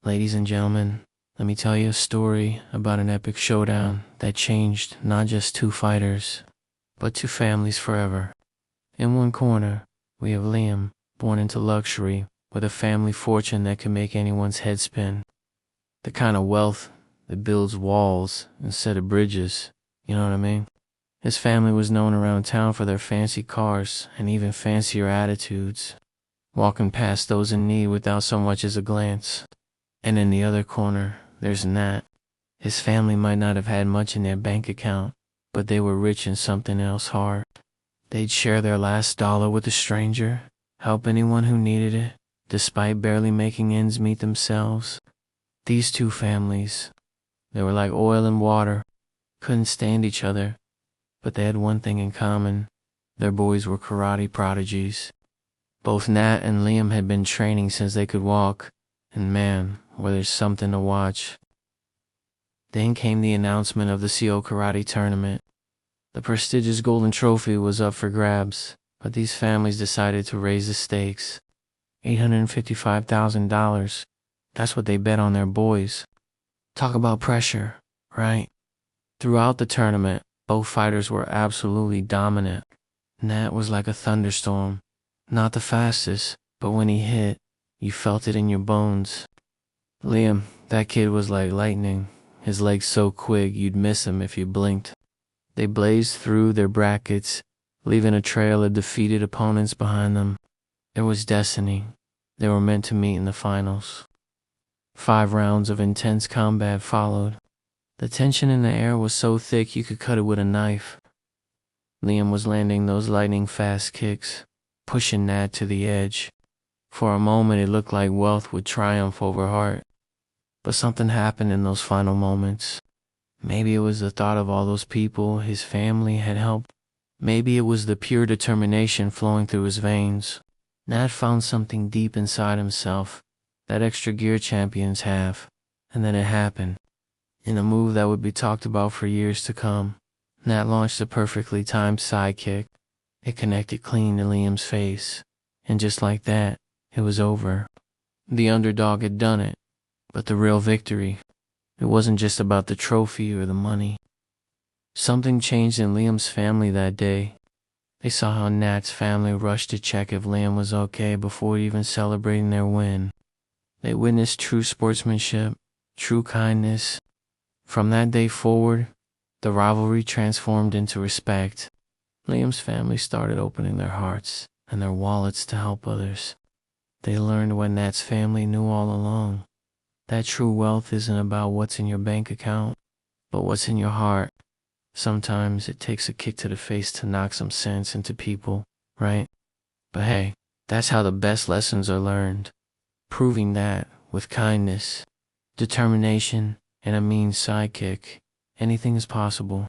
Ladies and gentlemen, let me tell you a story about an epic showdown that changed not just two fighters, but two families forever. In one corner, we have Liam, born into luxury, with a family fortune that can make anyone's head spin. The kind of wealth that builds walls instead of bridges, you know what I mean? His family was known around town for their fancy cars and even fancier attitudes, walking past those in need without so much as a glance. And in the other corner, there's Nat. His family might not have had much in their bank account, but they were rich in something else hard. They'd share their last dollar with a stranger, help anyone who needed it, despite barely making ends meet themselves. These two families, they were like oil and water, couldn't stand each other, but they had one thing in common. Their boys were karate prodigies. Both Nat and Liam had been training since they could walk, and man, where there's something to watch. Then came the announcement of the CO Karate tournament. The prestigious golden trophy was up for grabs, but these families decided to raise the stakes. $855,000. That's what they bet on their boys. Talk about pressure, right? Throughout the tournament, both fighters were absolutely dominant. Nat was like a thunderstorm. Not the fastest, but when he hit, you felt it in your bones. Liam, that kid was like lightning. His legs so quick you'd miss him if you blinked. They blazed through their brackets, leaving a trail of defeated opponents behind them. It was destiny. They were meant to meet in the finals. 5 rounds of intense combat followed. The tension in the air was so thick you could cut it with a knife. Liam was landing those lightning-fast kicks, pushing Nat to the edge. For a moment it looked like wealth would triumph over heart. But something happened in those final moments. Maybe it was the thought of all those people his family had helped. Maybe it was the pure determination flowing through his veins. Nat found something deep inside himself, that extra gear champions have. And then it happened. In a move that would be talked about for years to come, Nat launched a perfectly timed side kick. It connected clean to Liam's face. And just like that, it was over. The underdog had done it. But the real victory, it wasn't just about the trophy or the money. Something changed in Liam's family that day. They saw how Nat's family rushed to check if Liam was okay before even celebrating their win. They witnessed true sportsmanship, true kindness. From that day forward, the rivalry transformed into respect. Liam's family started opening their hearts and their wallets to help others. They learned what Nat's family knew all along. That true wealth isn't about what's in your bank account, but what's in your heart. Sometimes it takes a kick to the face to knock some sense into people, right? But hey, that's how the best lessons are learned. Proving that with kindness, determination, and a mean sidekick, anything is possible.